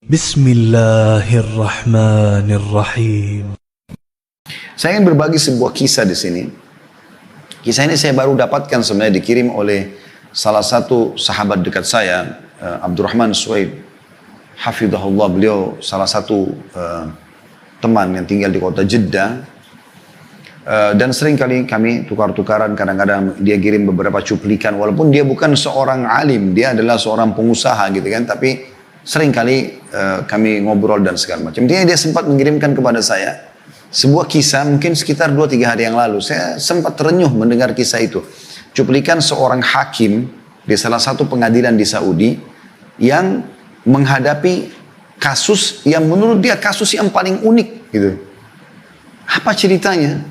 Bismillahirrahmanirrahim. Saya ingin berbagi sebuah kisah di sini. Kisah ini saya baru dapatkan, sebenarnya dikirim oleh salah satu sahabat dekat saya, Abdurrahman Suhaib. Hafidhahullah, beliau salah satu teman yang tinggal di kota Jeddah. Dan sering kali kami tukar-tukaran, kadang-kadang dia kirim beberapa cuplikan. Walaupun dia bukan seorang alim, dia adalah seorang pengusaha gitu kan. Tapi sering kali kami ngobrol dan segala macam. Intinya dia sempat mengirimkan kepada saya sebuah kisah mungkin sekitar 2-3 hari yang lalu. Saya sempat terenyuh mendengar kisah itu. Cuplikan seorang hakim di salah satu pengadilan di Saudi yang menghadapi kasus yang menurut dia kasus yang paling unik gitu. Apa ceritanya?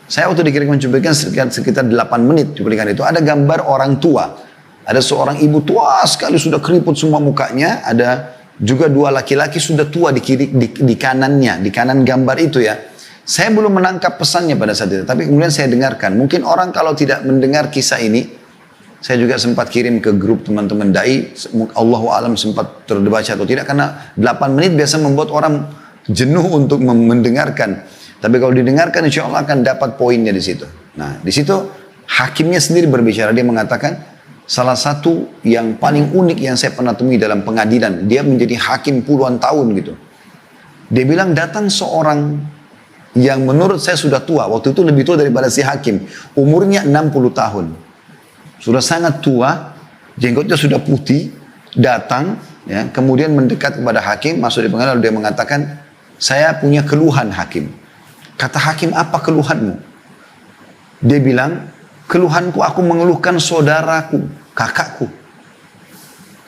Saya waktu dikirimkan cuplikan sekitar 8 menit cuplikan itu. Ada gambar orang tua. Ada seorang ibu tua sekali, sudah keriput semua mukanya. Ada juga 2 laki-laki sudah tua di kanannya, di kanan gambar itu ya. Saya belum menangkap pesannya pada saat itu, tapi kemudian saya dengarkan. Mungkin orang kalau tidak mendengar kisah ini, saya juga sempat kirim ke grup teman-teman dai. Allahu alam sempat terbaca atau tidak, karena 8 menit biasa membuat orang jenuh untuk mendengarkan. Tapi kalau didengarkan, insya Allah akan dapat poinnya di situ. Nah, di situ hakimnya sendiri berbicara. Dia mengatakan, salah satu yang paling unik yang saya pernah temui dalam pengadilan, dia menjadi hakim puluhan tahun gitu. Dia bilang datang seorang yang menurut saya sudah tua, waktu itu lebih tua daripada si hakim. Umurnya 60 tahun. Sudah sangat tua, jenggotnya sudah putih, datang, ya, kemudian mendekat kepada hakim, masuk di pengadilan, lalu dia mengatakan, saya punya keluhan hakim. Kata hakim, apa keluhanmu? Dia bilang, keluhanku aku mengeluhkan saudaraku, kakakku.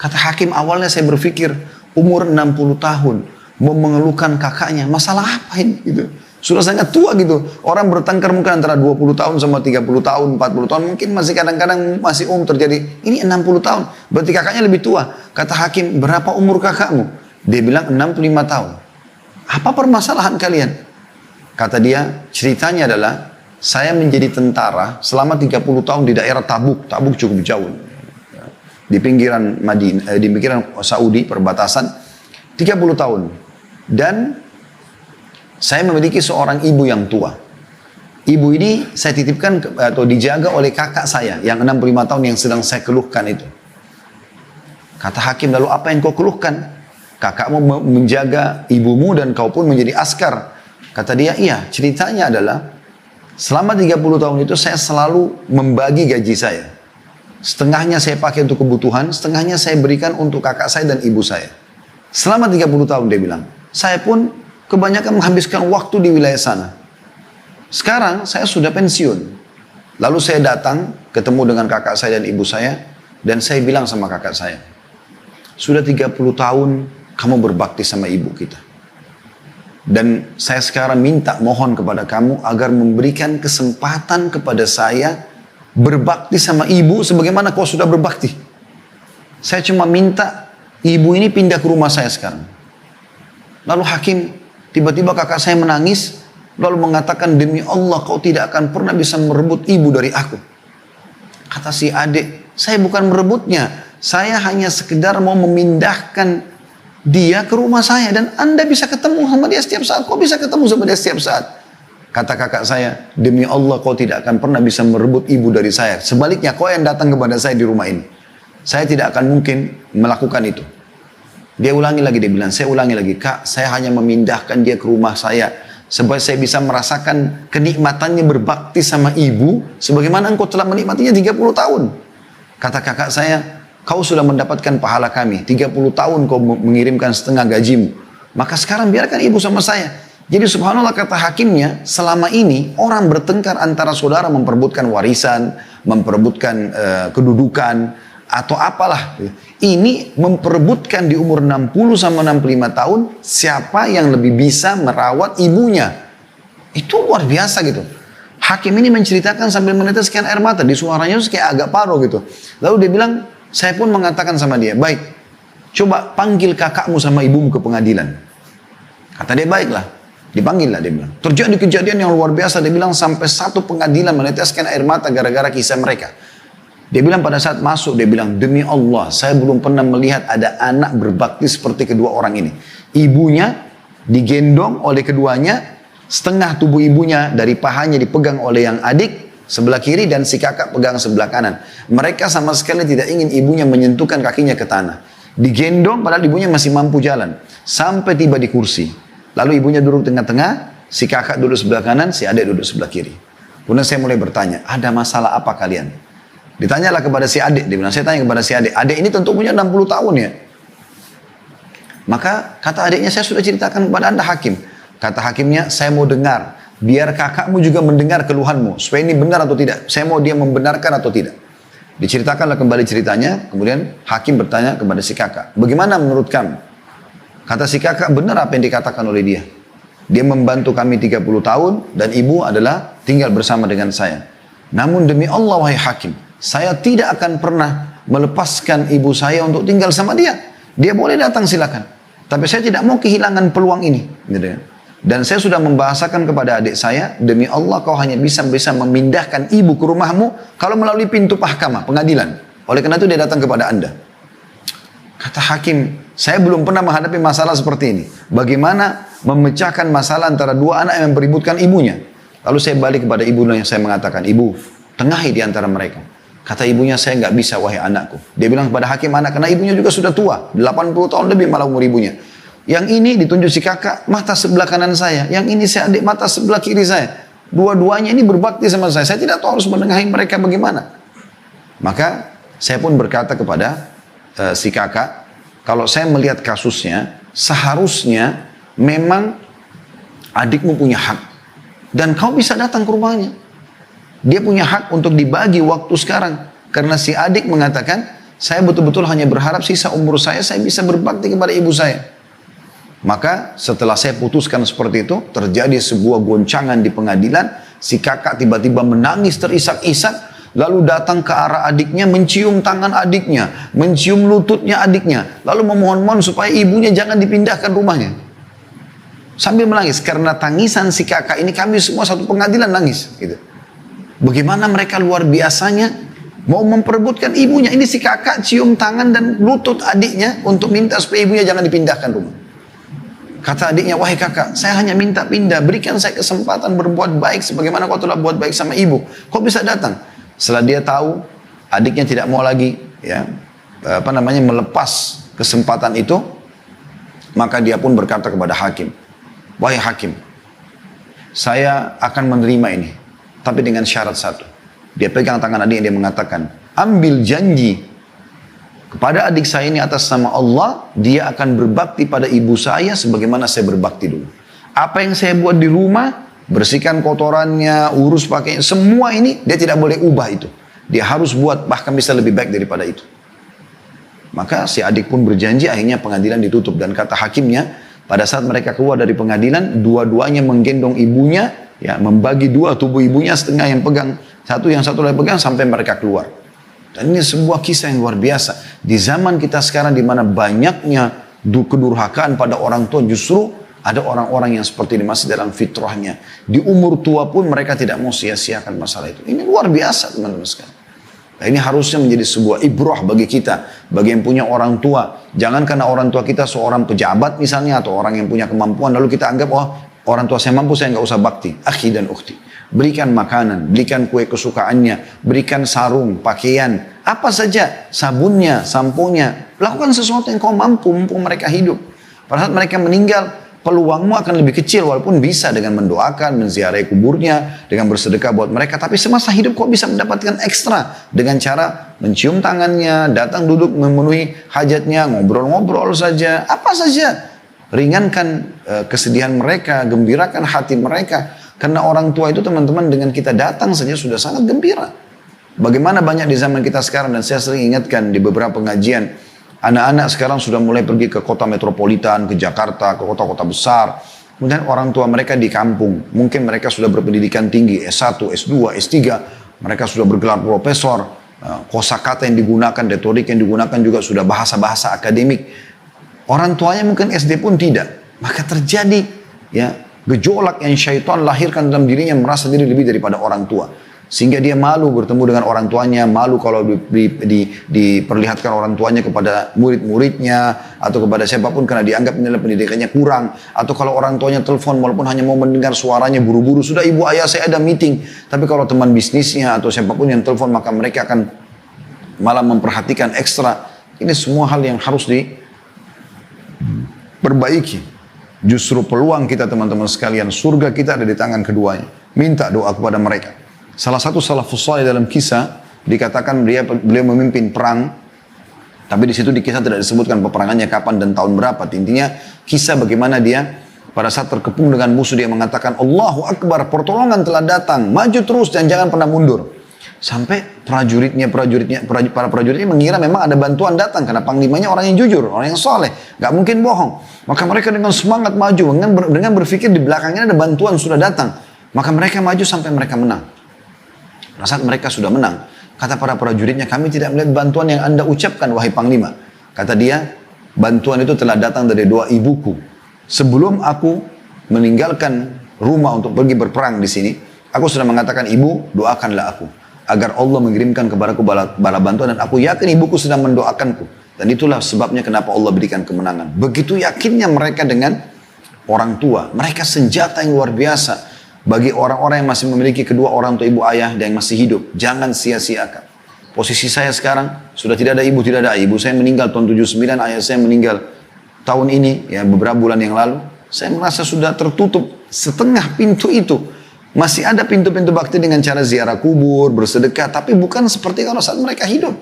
Kata hakim, awalnya saya berpikir umur 60 tahun mau mengeluhkan kakaknya, masalah apa ini gitu. Sudah sangat tua gitu. Orang bertengkar mungkin antara 20 tahun sama 30 tahun, 40 tahun, mungkin masih kadang-kadang masih terjadi. Ini 60 tahun, berarti kakaknya lebih tua. Kata hakim, berapa umur kakakmu? Dia bilang 65 tahun. Apa permasalahan kalian? Kata dia, ceritanya adalah saya menjadi tentara selama 30 tahun di daerah Tabuk. Tabuk cukup jauh. Di pinggiran Madinah, di pinggiran Saudi, perbatasan. 30 tahun. Dan saya memiliki seorang ibu yang tua. Ibu ini saya titipkan atau dijaga oleh kakak saya yang 65 tahun yang sedang saya keluhkan itu. Kata hakim, lalu apa yang kau keluhkan? Kakakmu menjaga ibumu dan kau pun menjadi askar. Kata dia, iya, ceritanya adalah selama 30 tahun itu saya selalu membagi gaji saya. Setengahnya saya pakai untuk kebutuhan, setengahnya saya berikan untuk kakak saya dan ibu saya. Selama 30 tahun dia bilang, saya pun kebanyakan menghabiskan waktu di wilayah sana. Sekarang saya sudah pensiun. Lalu saya datang ketemu dengan kakak saya dan ibu saya, dan saya bilang sama kakak saya, sudah 30 tahun kamu berbakti sama ibu kita. Dan saya sekarang minta mohon kepada kamu agar memberikan kesempatan kepada saya berbakti sama ibu sebagaimana kau sudah berbakti. Saya cuma minta ibu ini pindah ke rumah saya sekarang. Lalu hakim, tiba-tiba kakak saya menangis, lalu mengatakan, demi Allah kau tidak akan pernah bisa merebut ibu dari aku. Kata si adik, saya bukan merebutnya, saya hanya sekedar mau memindahkan dia ke rumah saya dan Anda bisa ketemu sama dia setiap saat. Kau bisa ketemu sama dia setiap saat. Kata kakak saya, demi Allah kau tidak akan pernah bisa merebut ibu dari saya. Sebaliknya kau yang datang kepada saya di rumah ini. Saya tidak akan mungkin melakukan itu. Dia ulangi lagi, dia bilang, saya ulangi lagi, kak, saya hanya memindahkan dia ke rumah saya supaya saya bisa merasakan kenikmatannya berbakti sama ibu sebagaimana engkau telah menikmatinya 30 tahun. Kata kakak saya, kau sudah mendapatkan pahala kami. 30 tahun kau mengirimkan setengah gajimu. Maka sekarang biarkan ibu sama saya. Jadi subhanallah, kata hakimnya, selama ini orang bertengkar antara saudara memperebutkan warisan, memperebutkan kedudukan, atau apalah. Ini memperebutkan di umur 60 sama 65 tahun, siapa yang lebih bisa merawat ibunya. Itu luar biasa gitu. Hakim ini menceritakan sambil meneteskan air mata. Di suaranya itu kayak agak paruh gitu. Lalu dia bilang, saya pun mengatakan sama dia, baik, coba panggil kakakmu sama ibumu ke pengadilan. Kata dia, baiklah. Dipanggil lah, dia bilang. Terjadi kejadian yang luar biasa, dia bilang sampai satu pengadilan meneteskan air mata gara-gara kisah mereka. Dia bilang pada saat masuk, dia bilang, demi Allah, saya belum pernah melihat ada anak berbakti seperti kedua orang ini. Ibunya digendong oleh keduanya, setengah tubuh ibunya dari pahanya dipegang oleh yang adik sebelah kiri dan si kakak pegang sebelah kanan. Mereka sama sekali tidak ingin ibunya menyentuhkan kakinya ke tanah. Digendong padahal ibunya masih mampu jalan. Sampai tiba di kursi. Lalu ibunya duduk tengah-tengah, si kakak duduk sebelah kanan, si adik duduk sebelah kiri. Kemudian saya mulai bertanya, ada masalah apa kalian? Ditanyalah kepada si adik, dia bilang, saya tanya kepada si adik. Adik ini tentu punya 60 tahun ya. Maka kata adiknya, saya sudah ceritakan kepada anda hakim. Kata hakimnya, saya mau dengar. Biar kakakmu juga mendengar keluhanmu. Supaya ini benar atau tidak. Saya mau dia membenarkan atau tidak. Diceritakanlah kembali ceritanya. Kemudian hakim bertanya kepada si kakak. Bagaimana menurut kamu? Kata si kakak, benar apa yang dikatakan oleh dia. Dia membantu kami 30 tahun. Dan ibu adalah tinggal bersama dengan saya. Namun demi Allah wahai hakim. Saya tidak akan pernah melepaskan ibu saya untuk tinggal sama dia. Dia boleh datang silakan. Tapi saya tidak mau kehilangan peluang ini. Dan saya sudah membahasakan kepada adik saya, demi Allah kau hanya bisa memindahkan ibu ke rumahmu kalau melalui pintu mahkamah, pengadilan. Oleh karena itu dia datang kepada anda. Kata hakim, saya belum pernah menghadapi masalah seperti ini. Bagaimana memecahkan masalah antara dua anak yang beributkan ibunya. Lalu saya balik kepada ibunya yang saya mengatakan, ibu, tengahi di antara mereka. Kata ibunya, saya nggak bisa wahai anakku. Dia bilang kepada hakim anak, karena ibunya juga sudah tua. 80 tahun lebih malah umur ibunya. Yang ini ditunjuk si kakak, mata sebelah kanan saya. Yang ini si adik, mata sebelah kiri saya. Dua-duanya ini berbakti sama saya. Saya tidak tahu harus menengahi mereka bagaimana. Maka saya pun berkata kepada si kakak, kalau saya melihat kasusnya, seharusnya memang adikmu punya hak. Dan kau bisa datang ke rumahnya. Dia punya hak untuk dibagi waktu sekarang. Karena si adik mengatakan, saya betul-betul hanya berharap sisa umur saya bisa berbakti kepada ibu saya. Maka setelah saya putuskan seperti itu, terjadi sebuah goncangan di pengadilan. Si kakak tiba-tiba menangis terisak-isak, lalu datang ke arah adiknya, mencium tangan adiknya, mencium lututnya adiknya, lalu memohon-mohon supaya ibunya jangan dipindahkan rumahnya. Sambil menangis, karena tangisan si kakak ini kami semua satu pengadilan nangis. Gitu. Bagaimana mereka luar biasanya mau memperebutkan ibunya. Ini si kakak cium tangan dan lutut adiknya untuk minta supaya ibunya jangan dipindahkan rumah. Kata adiknya, wahai kakak, saya hanya minta pindah, berikan saya kesempatan berbuat baik sebagaimana kau telah buat baik sama ibu. Kau bisa datang. Setelah dia tahu adiknya tidak mau lagi melepas kesempatan itu, maka dia pun berkata kepada hakim, wahai hakim, saya akan menerima ini, tapi dengan syarat satu. Dia pegang tangan adiknya, dia mengatakan, ambil janji kepada adik saya ini atas nama Allah, dia akan berbakti pada ibu saya sebagaimana saya berbakti dulu. Apa yang saya buat di rumah, bersihkan kotorannya, urus pakainya, semua ini dia tidak boleh ubah itu. Dia harus buat bahkan bisa lebih baik daripada itu. Maka si adik pun berjanji, akhirnya pengadilan ditutup. Dan kata hakimnya, pada saat mereka keluar dari pengadilan, dua-duanya menggendong ibunya, ya, membagi dua tubuh ibunya, setengah yang pegang satu, yang satu lagi pegang sampai mereka keluar. Dan ini sebuah kisah yang luar biasa. Di zaman kita sekarang di mana banyaknya kedurhakaan pada orang tua, justru ada orang-orang yang seperti ini masih dalam fitrahnya. Di umur tua pun mereka tidak mau sia-siakan masalah itu. Ini luar biasa teman-teman sekalian. Nah, ini harusnya menjadi sebuah ibrah bagi kita, bagi yang punya orang tua. Jangan karena orang tua kita seorang pejabat misalnya atau orang yang punya kemampuan lalu kita anggap, oh orang tua saya mampu, saya nggak usah bakti. Akhi dan ukhti. Berikan makanan, berikan kue kesukaannya, berikan sarung, pakaian, apa saja, sabunnya, samponya. Lakukan sesuatu yang kau mampu, mumpung mereka hidup. Pada saat mereka meninggal, peluangmu akan lebih kecil, walaupun bisa dengan mendoakan, menziarahi kuburnya, dengan bersedekah buat mereka. Tapi semasa hidup kau bisa mendapatkan ekstra dengan cara mencium tangannya, datang duduk memenuhi hajatnya, ngobrol-ngobrol saja, apa saja. Ringankan kesedihan mereka, gembirakan hati mereka. Karena orang tua itu teman-teman dengan kita datang saja sudah sangat gembira. Bagaimana banyak di zaman kita sekarang, dan saya sering ingatkan di beberapa pengajian, anak-anak sekarang sudah mulai pergi ke kota metropolitan, ke Jakarta, ke kota-kota besar. Kemudian orang tua mereka di kampung, mungkin mereka sudah berpendidikan tinggi, S1, S2, S3, mereka sudah bergelar profesor, kosakata yang digunakan, retorik yang digunakan juga sudah bahasa-bahasa akademik. Orang tuanya mungkin SD pun tidak. Maka terjadi ya gejolak yang syaitan lahirkan dalam dirinya, merasa diri lebih daripada orang tua. Sehingga dia malu bertemu dengan orang tuanya, malu kalau diperlihatkan orang tuanya kepada murid-muridnya, atau kepada siapapun karena dianggap nilai pendidikannya kurang. Atau kalau orang tuanya telepon walaupun hanya mau mendengar suaranya buru-buru, sudah ibu ayah saya ada meeting. Tapi kalau teman bisnisnya atau siapapun yang telepon, maka mereka akan malah memperhatikan ekstra. Ini semua hal yang harus diperbaiki. Justru peluang kita teman-teman sekalian, surga kita ada di tangan keduanya. Minta doa kepada mereka. Salah satu salafus saleh dalam kisah dikatakan beliau memimpin perang, tapi di situ di kisah tidak disebutkan peperangannya kapan dan tahun berapa. Intinya kisah bagaimana dia pada saat terkepung dengan musuh dia mengatakan Allahu Akbar, pertolongan telah datang, maju terus dan jangan pernah mundur. Sampai para prajuritnya mengira memang ada bantuan datang karena panglimanya orang yang jujur, orang yang soleh, nggak mungkin bohong. Maka mereka dengan semangat maju dengan berpikir di belakangnya ada bantuan sudah datang. Maka mereka maju sampai mereka menang. Pada saat mereka sudah menang, kata para prajuritnya, kami tidak melihat bantuan yang Anda ucapkan, wahai Panglima. Kata dia, bantuan itu telah datang dari doa ibuku. Sebelum aku meninggalkan rumah untuk pergi berperang di sini, aku sudah mengatakan, ibu, doakanlah aku. Agar Allah mengirimkan kepadaku bala bantuan, dan aku yakin ibuku sedang mendoakanku. Dan itulah sebabnya kenapa Allah berikan kemenangan. Begitu yakinnya mereka dengan orang tua. Mereka senjata yang luar biasa. Bagi orang-orang yang masih memiliki kedua orang tua ibu ayah dan yang masih hidup, jangan sia-siakan. Posisi saya sekarang, sudah tidak ada ibu, tidak ada ibu. Saya meninggal tahun 79, ayah saya meninggal tahun ini, ya beberapa bulan yang lalu. Saya merasa sudah tertutup setengah pintu itu. Masih ada pintu-pintu bakti dengan cara ziarah kubur, bersedekah, tapi bukan seperti kalau saat mereka hidup.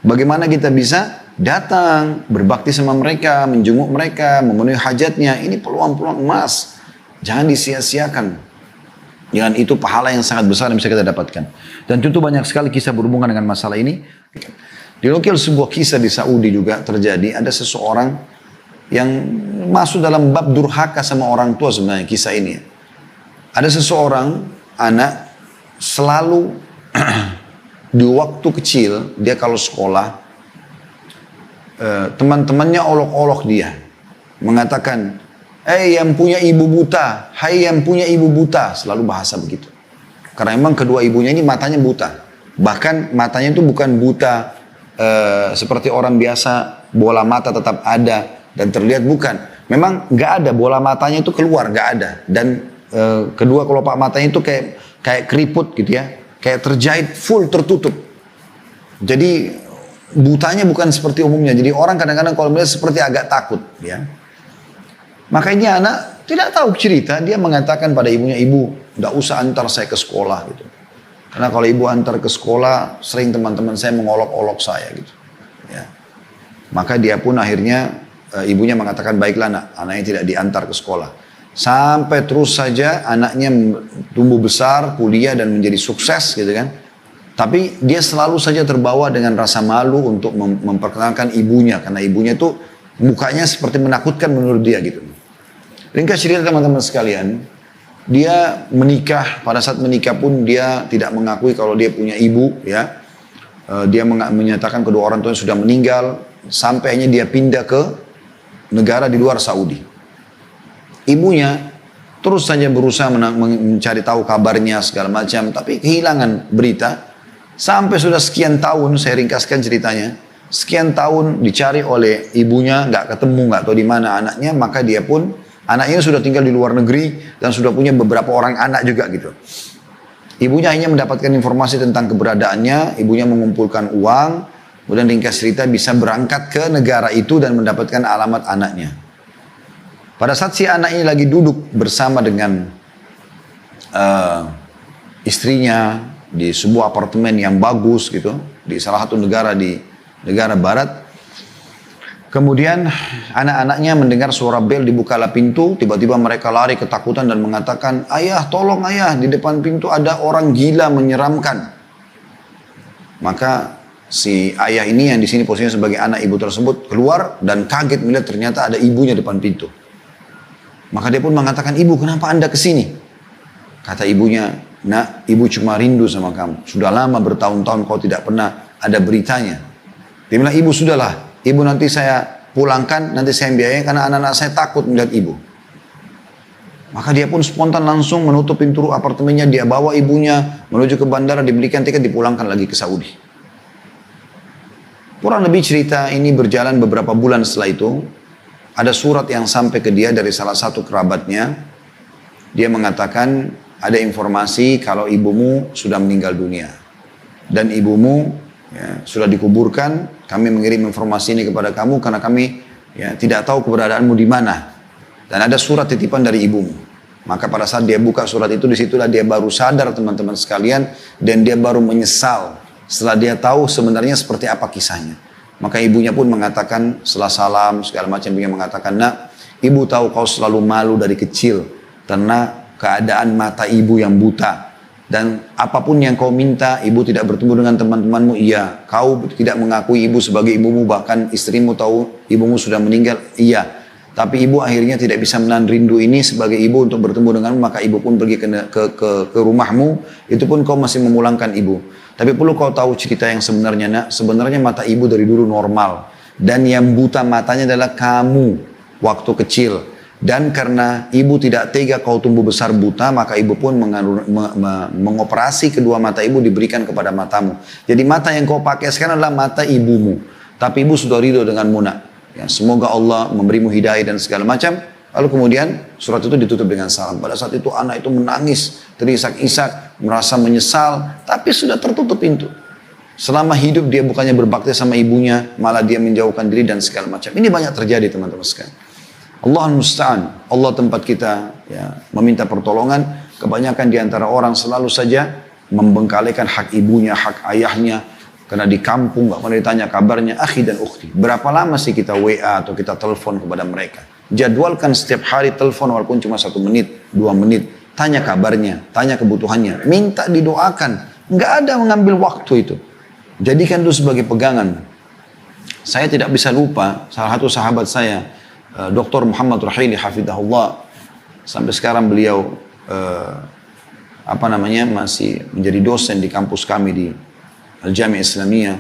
Bagaimana kita bisa datang, berbakti sama mereka, menjenguk mereka, memenuhi hajatnya. Ini peluang-peluang emas. Jangan disia-siakan. Dengan itu pahala yang sangat besar yang bisa kita dapatkan. Dan tentu banyak sekali kisah berhubungan dengan masalah ini. Dinukil sebuah kisah di Saudi juga terjadi. Ada seseorang yang masuk dalam bab durhaka sama orang tua sebenarnya kisah ini. Ada seseorang anak selalu di waktu kecil dia kalau sekolah teman-temannya olok-olok dia. Mengatakan, yang punya ibu buta, hai yang punya ibu buta, selalu bahasa begitu. Karena memang kedua ibunya ini matanya buta. Bahkan matanya itu bukan buta seperti orang biasa, bola mata tetap ada dan terlihat, bukan. Memang nggak ada, bola matanya itu keluar, nggak ada. Dan kedua kelopak matanya itu kayak keriput gitu ya, kayak terjahit full tertutup. Jadi butanya bukan seperti umumnya. Jadi orang kadang-kadang kalau melihat seperti agak takut, ya. Makanya anak tidak tahu cerita, dia mengatakan pada ibunya, ibu, tidak usah antar saya ke sekolah gitu. Karena kalau ibu antar ke sekolah, sering teman-teman saya mengolok-olok saya gitu. Ya. Maka dia pun akhirnya, ibunya mengatakan, baiklah nak, anaknya tidak diantar ke sekolah. Sampai terus saja anaknya tumbuh besar, kuliah dan menjadi sukses gitu kan. Tapi dia selalu saja terbawa dengan rasa malu untuk memperkenalkan ibunya. Karena ibunya itu mukanya seperti menakutkan menurut dia gitu. Ringkas cerita teman-teman sekalian, dia menikah, pada saat menikah pun dia tidak mengakui kalau dia punya ibu, ya. Dia menyatakan kedua orang tuanya sudah meninggal, sampai akhirnya dia pindah ke negara di luar Saudi. Ibunya terus saja berusaha mencari tahu kabarnya segala macam, tapi kehilangan berita. Sampai sudah sekian tahun, saya ringkaskan ceritanya, sekian tahun dicari oleh ibunya, nggak ketemu, nggak tahu di mana anaknya, maka dia pun, anaknya sudah tinggal di luar negeri dan sudah punya beberapa orang anak juga gitu. Ibunya hanya mendapatkan informasi tentang keberadaannya, ibunya mengumpulkan uang, kemudian ringkas cerita bisa berangkat ke negara itu dan mendapatkan alamat anaknya. Pada saat si anak ini lagi duduk bersama dengan istrinya di sebuah apartemen yang bagus gitu, di salah satu negara di negara barat. Kemudian anak-anaknya mendengar suara bel, dibukalah pintu, tiba-tiba mereka lari ketakutan dan mengatakan, ayah tolong ayah, di depan pintu ada orang gila menyeramkan. Maka si ayah ini yang di sini posisinya sebagai anak ibu tersebut keluar dan kaget melihat ternyata ada ibunya depan pintu. Maka dia pun mengatakan, ibu kenapa anda kesini? Kata ibunya, nak ibu cuma rindu sama kamu. Sudah lama bertahun-tahun kau tidak pernah ada beritanya. Dia bilang, ibu sudahlah. Ibu nanti saya pulangkan, nanti saya biayai karena anak-anak saya takut melihat ibu. Maka dia pun spontan langsung menutup pintu apartemennya, dia bawa ibunya menuju ke bandara, dibelikan tiket, dipulangkan lagi ke Saudi. Kurang lebih cerita ini berjalan beberapa bulan setelah itu, ada surat yang sampai ke dia dari salah satu kerabatnya. Dia mengatakan, ada informasi kalau ibumu sudah meninggal dunia. Dan ibumu sudah dikuburkan, kami mengirim informasi ini kepada kamu karena kami tidak tahu keberadaanmu di mana. Dan ada surat titipan dari ibumu. Maka pada saat dia buka surat itu, disitulah dia baru sadar teman-teman sekalian. Dan dia baru menyesal setelah dia tahu sebenarnya seperti apa kisahnya. Maka ibunya pun mengatakan, setelah salam segala macam, dia mengatakan, nak, ibu tahu kau selalu malu dari kecil karena keadaan mata ibu yang buta. Dan apapun yang kau minta, ibu tidak bertemu dengan teman-temanmu, iya. Kau tidak mengakui ibu sebagai ibumu, bahkan istrimu tahu ibumu sudah meninggal, iya. Tapi ibu akhirnya tidak bisa menahan rindu ini sebagai ibu untuk bertemu denganmu, maka ibu pun pergi ke rumahmu, itu pun kau masih memulangkan ibu. Tapi perlu kau tahu cerita yang sebenarnya, nak. Sebenarnya mata ibu dari dulu normal. Dan yang buta matanya adalah kamu waktu kecil. Dan karena ibu tidak tega kau tumbuh besar buta, maka ibu pun mengoperasi kedua mata ibu, diberikan kepada matamu. Jadi mata yang kau pakai sekarang adalah mata ibumu. Tapi ibu sudah ridho denganmu, nak. Ya, semoga Allah memberimu hidayah dan segala macam. Lalu kemudian surat itu ditutup dengan salam. Pada saat itu anak itu menangis, terisak-isak, merasa menyesal. Tapi sudah tertutup pintu. Selama hidup dia bukannya berbakti sama ibunya, malah dia menjauhkan diri dan segala macam. Ini banyak terjadi teman-teman sekalian. Allahul Musta'an, Allah tempat kita meminta pertolongan. Kebanyakan di antara orang selalu saja membengkalikan hak ibunya, hak ayahnya. Karena di kampung gak pernah ditanya kabarnya akhi dan ukhti. Berapa lama sih kita WA atau kita telepon kepada mereka? Jadwalkan setiap hari telepon walaupun cuma 1 menit, 2 menit. Tanya kabarnya, tanya kebutuhannya. Minta didoakan. Nggak ada mengambil waktu itu. Jadikan itu sebagai pegangan. Saya tidak bisa lupa salah satu sahabat saya, Dr. Muhammad Rahili Hafidahullah. Sampai sekarang beliau masih menjadi dosen di kampus kami di Al-Jami' Islamiyah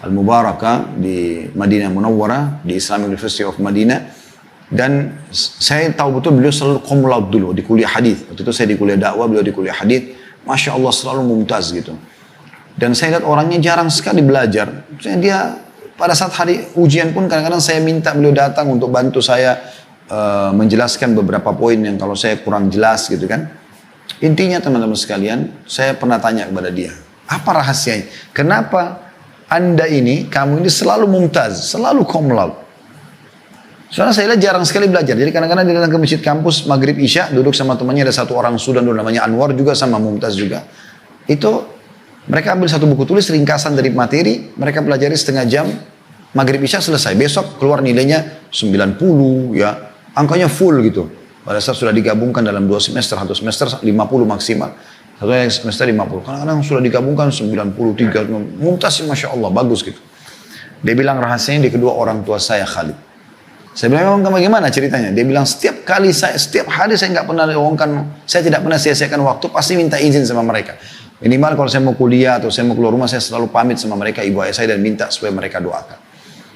Al-Mubarakah di Madinah Munawwarah, di Islamic University of Madinah. Dan saya tahu betul beliau selalu cum laude dulu di kuliah hadis. Waktu itu saya di kuliah dakwah, beliau di kuliah hadis. Masya Allah selalu mumtaz gitu. Dan saya lihat orangnya jarang sekali belajar. Dia pada saat hari ujian pun kadang-kadang saya minta beliau datang untuk bantu saya menjelaskan beberapa poin yang kalau saya kurang jelas gitu kan. Intinya teman-teman sekalian, saya pernah tanya kepada dia, apa rahasianya? Kenapa Anda ini, kamu ini selalu mumtaz, selalu cum laude? Soalnya saya lihat jarang sekali belajar. Jadi kadang-kadang dia datang ke masjid kampus, maghrib isya, duduk sama temannya, ada satu orang Sudan dulu namanya Anwar juga sama Mumtaz juga. Itu mereka ambil satu buku tulis ringkasan dari materi, mereka pelajari setengah jam, maghrib isya selesai. Besok keluar nilainya 90 ya, angkanya full gitu. Pada saat sudah digabungkan dalam 2 semester, 1 semester 50 maksimal. Satu semester 50. Kadang-kadang sudah digabungkan 93. Mumtaz, Masya Allah, bagus gitu. Dia bilang rahasianya di kedua orang tua saya, Khalid. Saya bilang, memang bagaimana ceritanya? Dia bilang, setiap hari saya nggak pernah lewongkan, saya tidak pernah sia-siakan waktu, pasti minta izin sama mereka. Minimal kalau saya mau kuliah atau saya mau keluar rumah, saya selalu pamit sama mereka, ibu ayah saya, dan minta supaya mereka doakan.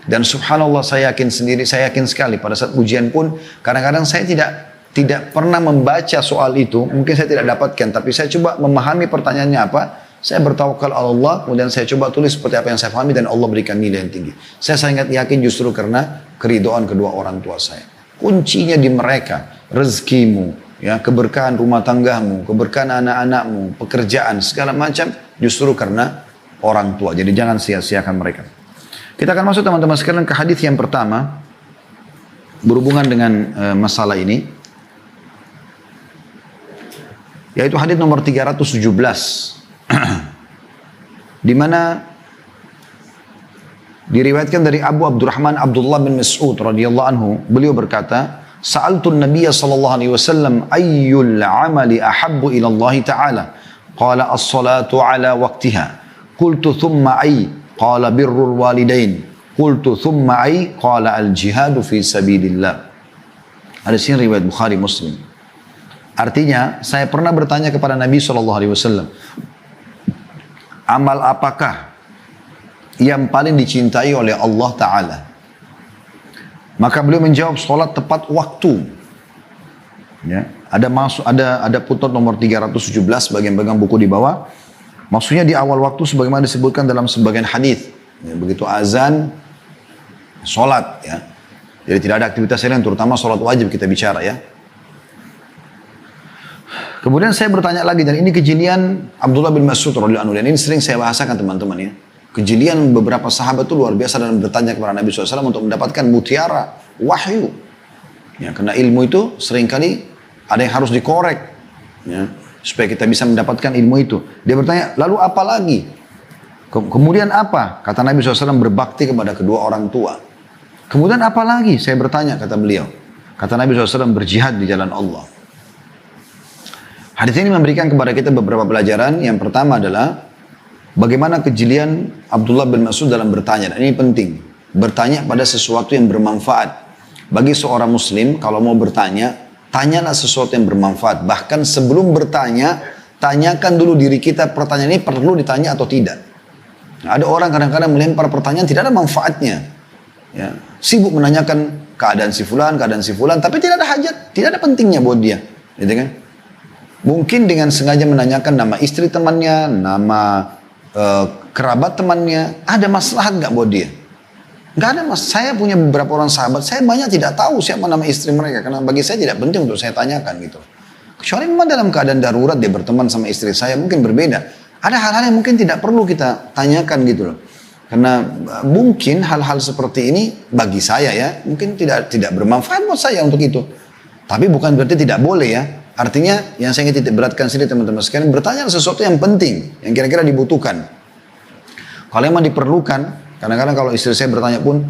Dan subhanallah, saya yakin sekali, pada saat ujian pun, kadang-kadang saya tidak pernah membaca soal itu, mungkin saya tidak dapatkan, tapi saya coba memahami pertanyaannya apa, saya bertawakal Allah, kemudian saya coba tulis seperti apa yang saya pahami, dan Allah berikan nilai yang tinggi. Saya sangat yakin justru karena keridhaan kedua orang tua saya. Kuncinya di mereka, rezekimu, ya, keberkahan rumah tanggamu, keberkahan anak-anakmu, pekerjaan, segala macam, justru karena orang tua. Jadi jangan sia-siakan mereka. Kita akan masuk teman-teman sekalian ke hadis yang pertama, berhubungan dengan masalah ini, yaitu hadis nomor 317. Di mana diriwayatkan dari Abu Abdurrahman Abdullah bin Mas'ud radhiyallahu anhu, beliau berkata, "Sa'altu an-nabiy sallallahu alaihi wasallam ayyul 'amali ahabbu ila Allah ta'ala?" Qala as-salatu 'ala waqtiha. Qultu thumma ay? Qala birrul walidain. Qultu thumma ay? Qala al-jihadu fi sabilillah. Hadis ini riwayat Bukhari Muslim. Artinya, saya pernah bertanya kepada Nabi sallallahu alaihi wasallam, amal apakah yang paling dicintai oleh Allah Ta'ala? Maka beliau menjawab, sholat tepat waktu. Ya, ada footnote nomor 317 bagian pegang buku di bawah. Maksudnya di awal waktu sebagaimana disebutkan dalam sebagian hadis. Ya, begitu azan, sholat ya. Jadi tidak ada aktivitas lain, terutama sholat wajib kita bicara ya. Kemudian saya bertanya lagi, dan ini kejelian Abdullah bin Mas'ud radhiyallahu anhu, dan ini sering saya bahasakan teman-teman ya. Kejelian beberapa sahabat itu luar biasa dalam bertanya kepada Nabi SAW untuk mendapatkan mutiara wahyu. Ya, karena ilmu itu seringkali ada yang harus dikorek ya, supaya kita bisa mendapatkan ilmu itu. Dia bertanya, lalu apa lagi? Kemudian apa? Kata Nabi SAW, berbakti kepada kedua orang tua. Kemudian apa lagi? Saya bertanya, kata beliau. Kata Nabi SAW, berjihad di jalan Allah. Hadis ini memberikan kepada kita beberapa pelajaran. Yang pertama adalah bagaimana kejelian Abdullah bin Mas'ud dalam bertanya. Dan ini penting. Bertanya pada sesuatu yang bermanfaat. Bagi seorang muslim, kalau mau bertanya, tanyalah sesuatu yang bermanfaat. Bahkan sebelum bertanya, tanyakan dulu diri kita, pertanyaan ini perlu ditanya atau tidak. Nah, ada orang kadang-kadang melempar pertanyaan tidak ada manfaatnya. Ya, sibuk menanyakan keadaan si fulan, tapi tidak ada hajat, tidak ada pentingnya buat dia. Gitu kan? Mungkin dengan sengaja menanyakan nama istri temannya, nama kerabat temannya, ada maslahat nggak buat dia? Nggak ada mas. Saya punya beberapa orang sahabat, saya banyak tidak tahu siapa nama istri mereka, karena bagi saya tidak penting untuk saya tanyakan gitu. Kecuali memang dalam keadaan darurat dia berteman sama istri saya, mungkin berbeda. Ada hal-hal yang mungkin tidak perlu kita tanyakan gitu loh. Karena mungkin hal-hal seperti ini bagi saya ya, mungkin tidak bermanfaat buat saya untuk itu. Tapi bukan berarti tidak boleh ya. Artinya yang saya ingin titik beratkan sini teman-teman sekalian, bertanya sesuatu yang penting, yang kira-kira dibutuhkan. Kalau memang diperlukan, kadang-kadang kalau istri saya bertanya pun,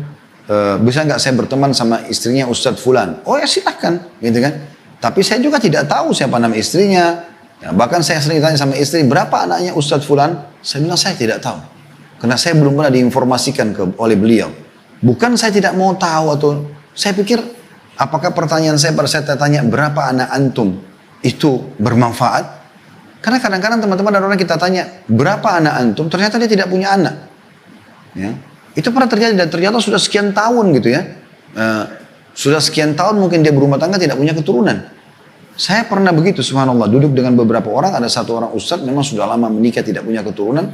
bisa nggak saya berteman sama istrinya Ustadz Fulan? Oh ya silahkan, gitu kan. Tapi saya juga tidak tahu siapa nama istrinya. Ya, bahkan saya sering tanya sama istri, berapa anaknya Ustadz Fulan? Saya bilang saya tidak tahu. Karena saya belum pernah diinformasikan oleh beliau. Bukan saya tidak mau tahu atau saya pikir, apakah pertanyaan saya pada saya tanya berapa anak antum itu bermanfaat? Karena kadang-kadang teman-teman ada orang kita tanya berapa anak antum, ternyata dia tidak punya anak. Ya, itu pernah terjadi dan ternyata sudah sekian tahun gitu ya. Sudah sekian tahun mungkin dia berumah tangga tidak punya keturunan. Saya pernah begitu, subhanallah, duduk dengan beberapa orang, ada satu orang ustadz memang sudah lama menikah tidak punya keturunan,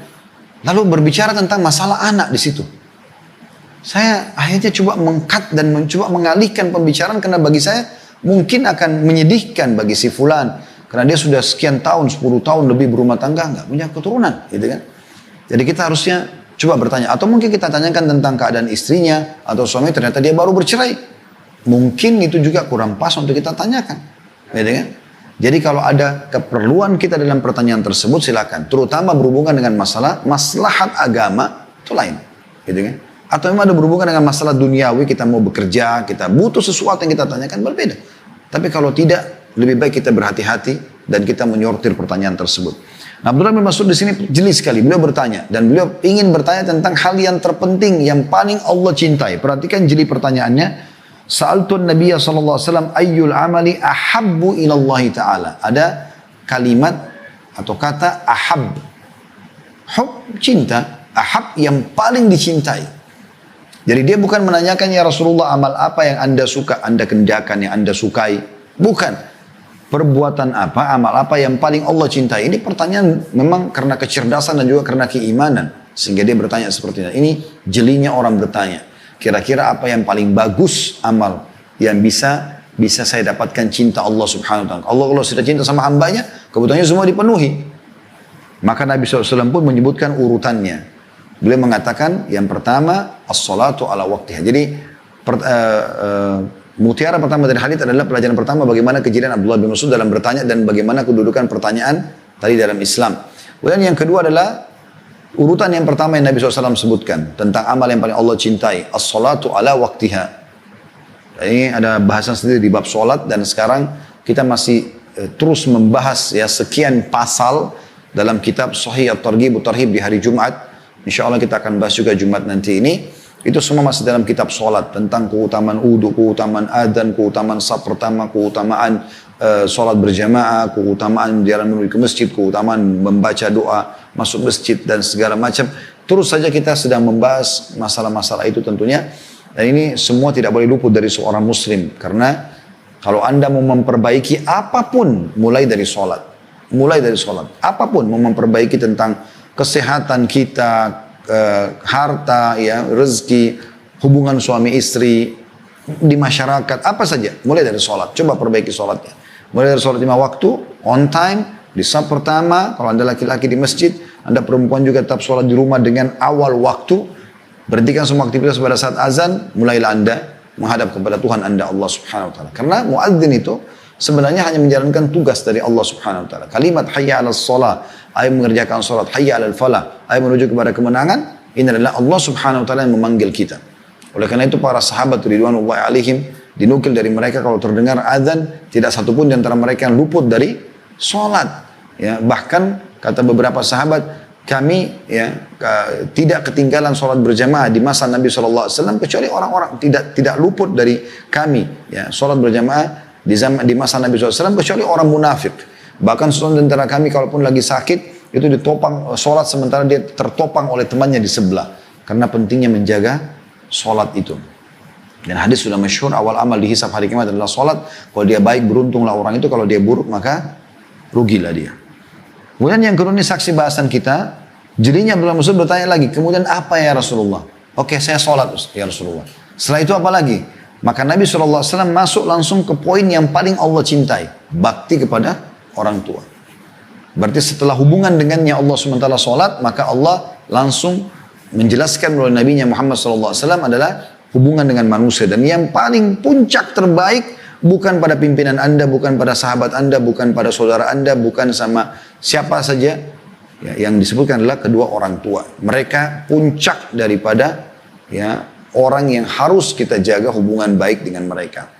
lalu berbicara tentang masalah anak di situ. Saya akhirnya coba mengkat dan mencoba mengalihkan pembicaraan karena bagi saya mungkin akan menyedihkan bagi si fulan karena dia sudah sekian tahun, 10 tahun lebih berumah tangga nggak punya keturunan, gitu kan? Jadi kita harusnya coba bertanya, atau mungkin kita tanyakan tentang keadaan istrinya atau suami ternyata dia baru bercerai. Mungkin itu juga kurang pas untuk kita tanyakan, gitu kan? Jadi kalau ada keperluan kita dalam pertanyaan tersebut silakan, terutama berhubungan dengan masalah maslahat agama itu lain, gitu kan? Atau memang ada berhubungan dengan masalah duniawi, kita mau bekerja, kita butuh sesuatu yang kita tanyakan, berbeda. Tapi kalau tidak, lebih baik kita berhati-hati dan kita menyortir pertanyaan tersebut. Nah, Abdullah bin Mas'ud di sini jeli sekali, beliau bertanya dan beliau ingin bertanya tentang hal yang terpenting yang paling Allah cintai. Perhatikan jeli pertanyaannya. Sa'altun Nabiya sallallahu alaihi wasallam ayyul amali ahabbu ilallahi ta'ala. Ada kalimat atau kata ahab. Hub, cinta. Ahab yang paling dicintai. Jadi dia bukan menanyakan ya Rasulullah amal apa yang anda suka, anda kerjakan, yang anda sukai. Bukan. Perbuatan apa, amal apa yang paling Allah cintai. Ini pertanyaan memang karena kecerdasan dan juga karena keimanan. Sehingga dia bertanya seperti ini. Ini jelinya orang bertanya. Kira-kira apa yang paling bagus amal yang bisa saya dapatkan cinta Allah subhanahu wa ta'ala. Allah sudah cinta sama hambanya, kebutuhannya semua dipenuhi. Maka Nabi SAW pun menyebutkan urutannya. Beliau mengatakan yang pertama as-salatu ala waktiha. Jadi mutiara pertama dari hadits adalah pelajaran pertama bagaimana kejadian Abdullah bin Mas'ud dalam bertanya dan bagaimana kedudukan pertanyaan tadi dalam Islam. Kemudian yang kedua adalah urutan yang pertama yang Nabi SAW sebutkan tentang amal yang paling Allah cintai, as-salatu ala waktiha. Ini ada bahasan sendiri di bab salat dan sekarang kita masih terus membahas ya sekian pasal dalam kitab Sahih At-Targhib At-Tarhib di hari Jumat. Insya Allah kita akan bahas juga Jumat nanti ini. Itu semua masih dalam kitab sholat. Tentang keutamaan wudu, keutamaan adzan, keutamaan saf pertama, keutamaan sholat berjamaah, keutamaan jalan menuju ke masjid, keutamaan membaca doa, masuk masjid dan segala macam. Terus saja kita sedang membahas masalah-masalah itu tentunya. Dan ini semua tidak boleh luput dari seorang muslim. Karena Kalau Anda mau memperbaiki apapun, mulai dari sholat. Mulai dari sholat. Apapun, mau memperbaiki tentang kesehatan kita, harta, ya, rezeki, hubungan suami istri, di masyarakat, apa saja. Mulai dari sholat. Coba perbaiki sholatnya. Mulai dari sholat 5 waktu, on time, di saf pertama, kalau Anda laki-laki di masjid, Anda perempuan juga tetap sholat di rumah dengan awal waktu. Berhentikan semua aktivitas pada saat azan, mulailah Anda menghadap kepada Tuhan Anda, Allah Subhanahu wa taala. Karena muadzin itu sebenarnya hanya menjalankan tugas dari Allah Subhanahu wa taala. Kalimat hayya 'alas shalah, ayat mengerjakan salat, hayya 'alal falah, ayat menuju kepada kemenangan, ini adalah Allah Subhanahu wa taala yang memanggil kita. Oleh karena itu para sahabat ridwanullahi alaihim dinukil dari mereka kalau terdengar azan tidak satupun di antara mereka yang luput dari salat. Ya, bahkan kata beberapa sahabat, kami tidak ketinggalan sholat berjamaah di masa Nabi SAW kecuali orang-orang tidak luput dari kami sholat berjamaah di masa Nabi SAW kecuali orang munafik. Bahkan seorang antara kami kalaupun lagi sakit itu ditopang sholat sementara dia tertopang oleh temannya di sebelah karena pentingnya menjaga sholat itu. Dan hadis sudah masyhur, awal amal dihisab hari kiamat adalah sholat. Kalau dia baik beruntunglah orang itu, kalau dia buruk maka rugilah dia. Kemudian yang kedua ini saksi bahasan kita. Jadinya Abdullah Mas'ud bertanya lagi, kemudian apa ya Rasulullah? Oke, saya sholat ya Rasulullah. Setelah itu apa lagi? Maka Nabi SAW masuk langsung ke poin yang paling Allah cintai. Bakti kepada orang tua. Berarti setelah hubungan dengannya Allah SWT sholat, maka Allah langsung menjelaskan melalui Nabi Muhammad SAW adalah hubungan dengan manusia. Dan yang paling puncak terbaik bukan pada pimpinan Anda, bukan pada sahabat Anda, bukan pada saudara Anda, bukan sama siapa saja. Yang disebutkan adalah kedua orang tua. Mereka puncak daripada orang yang harus kita jaga hubungan baik dengan mereka.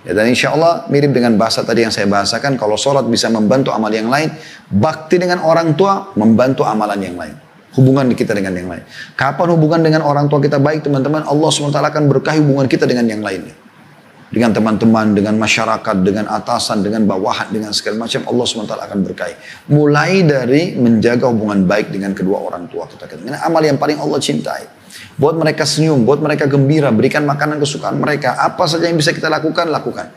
Dan insya Allah mirip dengan bahasa tadi yang saya bahasakan. Kalau sholat bisa membantu amal yang lain, bakti dengan orang tua membantu amalan yang lain. Hubungan kita dengan yang lain. Kapan hubungan dengan orang tua kita baik teman-teman, Allah SWT akan berkahi hubungan kita dengan yang lainnya. Dengan teman-teman, dengan masyarakat, dengan atasan, dengan bawahan, dengan segala macam, Allah SWT akan berkahi. Mulai dari menjaga hubungan baik dengan kedua orang tua kita. Ini amal yang paling Allah cintai. Buat mereka senyum, buat mereka gembira, berikan makanan kesukaan mereka. Apa saja yang bisa kita lakukan, lakukan.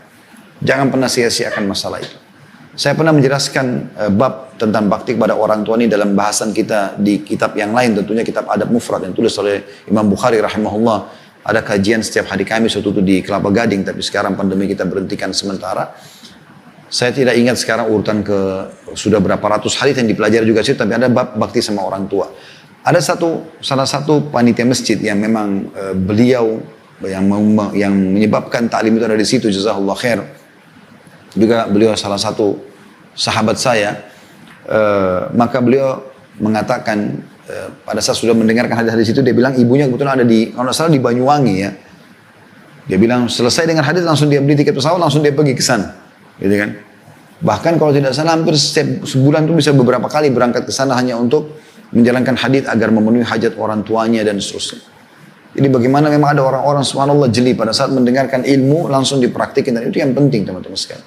Jangan pernah sia-siakan masalah itu. Saya pernah menjelaskan bab tentang bakti kepada orang tua ini dalam bahasan kita di kitab yang lain, tentunya kitab Adab Mufrad yang tulis oleh Imam Bukhari rahimahullah. Ada kajian setiap hari Kamis waktu itu di Kelapa Gading, tapi sekarang pandemi kita berhentikan sementara. Saya tidak ingat sekarang urutan sudah berapa ratus hadits yang dipelajari juga sih, tapi ada bab bakti sama orang tua. Ada salah satu panitia masjid yang memang beliau yang menyebabkan taklim itu ada di situ, jazakallah khair. Juga beliau salah satu sahabat saya, maka beliau mengatakan pada saat sudah mendengarkan hadis-hadis itu, dia bilang ibunya kebetulan ada kalau tidak salah di Banyuwangi ya. Dia bilang selesai dengan hadis langsung dia beli tiket pesawat, langsung dia pergi ke sana, gitu kan. Bahkan kalau tidak salah hampir setiap sebulan itu bisa beberapa kali berangkat ke sana hanya untuk menjalankan hadis agar memenuhi hajat orang tuanya dan seterusnya. Jadi bagaimana memang ada orang-orang subhanallah jeli pada saat mendengarkan ilmu langsung dipraktikin, dan itu yang penting teman-teman sekalian.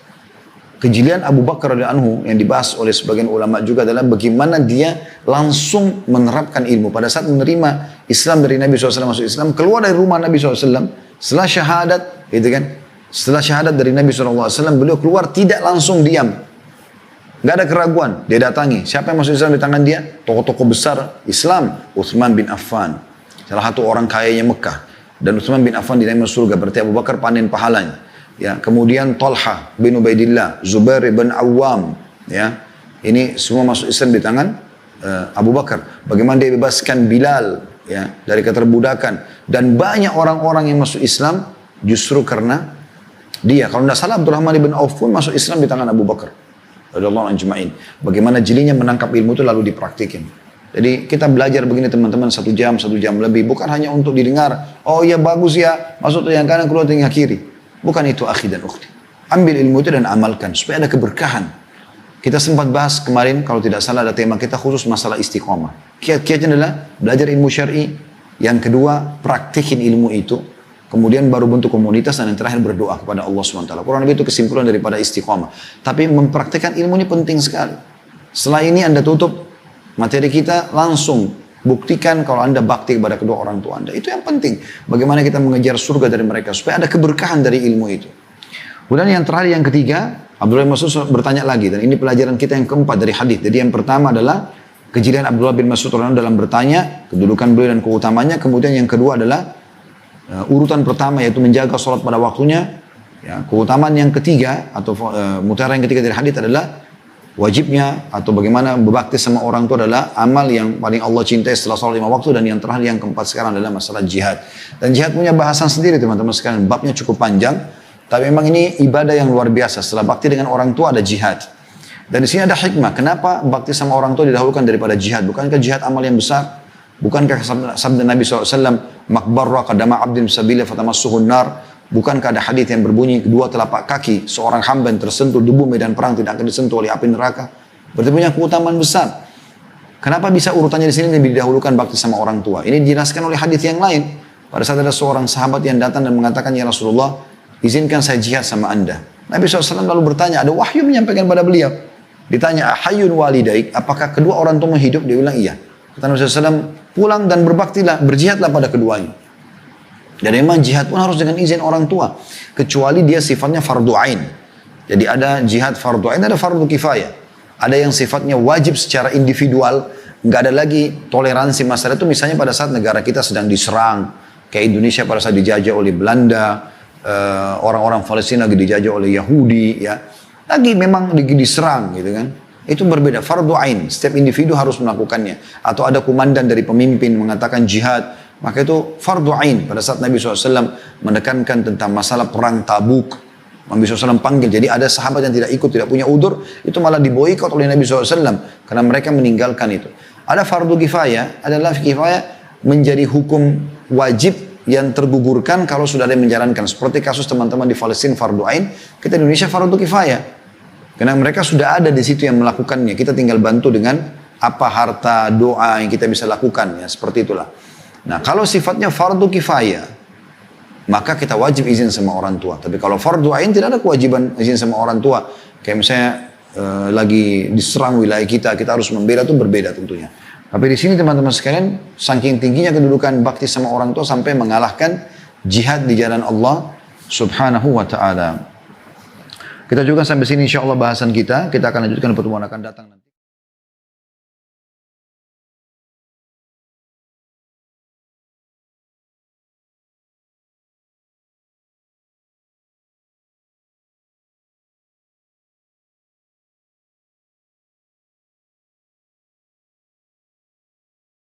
Kejelian Abu Bakar radhiyallahu anhu yang dibahas oleh sebagian ulama juga adalah bagaimana dia langsung menerapkan ilmu. Pada saat menerima Islam dari Nabi SAW masuk Islam, keluar dari rumah Nabi SAW, setelah syahadat, gitu kan? Setelah syahadat dari Nabi SAW, beliau keluar tidak langsung diam. Gak ada keraguan, dia datangi. Siapa yang masuk Islam di tangan dia? Tokoh-tokoh besar Islam, Uthman bin Affan. Salah satu orang kayanya Mekah. Dan Uthman bin Affan dinamai masuk surga, berarti Abu Bakar panen pahalanya. Ya, kemudian Talha bin Ubaidillah, Zubair bin Awam, ya, ini semua masuk Islam di tangan Abu Bakar. Bagaimana dia bebaskan Bilal, ya, dari keterbudakan, dan banyak orang-orang yang masuk Islam justru karena dia. Kalau tidak salah Abdurrahman bin Auf pun masuk Islam di tangan Abu Bakar radhiyallahu anhu ajma'in. Bagaimana jelinya menangkap ilmu itu lalu dipraktikin. Jadi kita belajar begini teman-teman, 1 jam lebih, bukan hanya untuk didengar. Oh ya bagus ya, masuk yang kanan keluar yang kiri. Bukan itu akhi dan ukhti. Ambil ilmu itu dan amalkan supaya ada keberkahan. Kita sempat bahas kemarin, kalau tidak salah ada tema kita khusus masalah istiqomah. Kiat-kiatnya adalah belajar ilmu syar'i. Yang kedua, praktikin ilmu itu. Kemudian baru bentuk komunitas, dan yang terakhir berdoa kepada Allah SWT. Kurang lebih itu kesimpulan daripada istiqomah. Tapi mempraktikkan ilmu ini penting sekali. Setelah ini Anda tutup materi kita, langsung buktikan kalau Anda bakti kepada kedua orang tua Anda. Itu yang penting. Bagaimana kita mengejar surga dari mereka supaya ada keberkahan dari ilmu itu. Kemudian yang terakhir, yang ketiga, Abdullah bin Mas'ud bertanya lagi, dan ini pelajaran kita yang keempat dari hadis. Jadi yang pertama adalah kejadian Abdullah bin Mas'ud dalam bertanya, kedudukan beliau dan keutamanya. Kemudian yang kedua adalah urutan pertama, yaitu menjaga sholat pada waktunya. Ya, keutamaan yang ketiga atau mutiara yang ketiga dari hadis adalah wajibnya atau bagaimana berbakti sama orang itu adalah amal yang paling Allah cintai setelah sholat 5 waktu. Dan yang terakhir, yang keempat sekarang adalah masalah jihad. Dan jihad punya bahasan sendiri teman-teman sekalian, babnya cukup panjang. Tapi memang ini ibadah yang luar biasa. Setelah bakti dengan orang tua ada jihad. Dan di sini ada hikmah. Kenapa bakti sama orang tua didahulukan daripada jihad? Bukankah jihad amal yang besar? Bukankah sabda Nabi SAW, makbarra qadama abdin sabila fatamassuhun nar? Bukankah ada hadis yang berbunyi, kedua telapak kaki seorang hamba yang tersentuh debu medan perang tidak akan disentuh oleh api neraka? Berarti punya keutamaan besar. Kenapa bisa urutannya di sini lebih didahulukan bakti sama orang tua? Ini dijelaskan oleh hadis yang lain. Pada saat ada seorang sahabat yang datang dan mengatakan, ya Rasulullah, izinkan saya jihad sama anda. Nabi SAW lalu bertanya, ada wahyu menyampaikan pada beliau. Ditanya, ahayyun walidaik, apakah kedua orang tua hidup? Dia bilang iya. Kata Nabi SAW, pulang dan berbaktilah, berjihadlah pada keduanya. Dan memang jihad pun harus dengan izin orang tua. Kecuali dia sifatnya fardu ain. Jadi ada jihad fardu ain, ada fardu kifayah. Ada yang sifatnya wajib secara individual. Nggak ada lagi toleransi masalah itu. Misalnya pada saat negara kita sedang diserang. Kayak Indonesia pada saat dijajah oleh Belanda. Orang-orang Palestina lagi dijajah oleh Yahudi. Ya. Lagi memang lagi diserang gitu kan. Itu berbeda, fardu ain. Setiap individu harus melakukannya. Atau ada komandan dari pemimpin mengatakan jihad. Maka itu fardu ain. Pada saat Nabi SAW menekankan tentang masalah perang Tabuk, Nabi SAW panggil. Jadi ada sahabat yang tidak ikut, tidak punya udur, itu malah diboikot oleh Nabi SAW. Karena mereka meninggalkan itu. Ada fardu kifayah, adalah kifayah menjadi hukum wajib yang tergugurkan kalau sudah ada yang menjalankan. Seperti kasus teman-teman di Palestina fardu ain, kita di Indonesia fardu kifayah. Karena mereka sudah ada di situ yang melakukannya. Kita tinggal bantu dengan apa harta, doa yang kita bisa lakukan. Ya, seperti itulah. Nah, kalau sifatnya fardu kifayah, maka kita wajib izin sama orang tua. Tapi kalau fardu ain tidak ada kewajiban izin sama orang tua. Kayak misalnya lagi diserang wilayah kita harus membela, itu berbeda tentunya. Tapi di sini teman-teman sekalian, saking tingginya kedudukan bakti sama orang tua sampai mengalahkan jihad di jalan Allah Subhanahu wa ta'ala. Kita juga sampai sini insya Allah bahasan kita. Kita akan lanjutkan pertemuan akan datang nanti.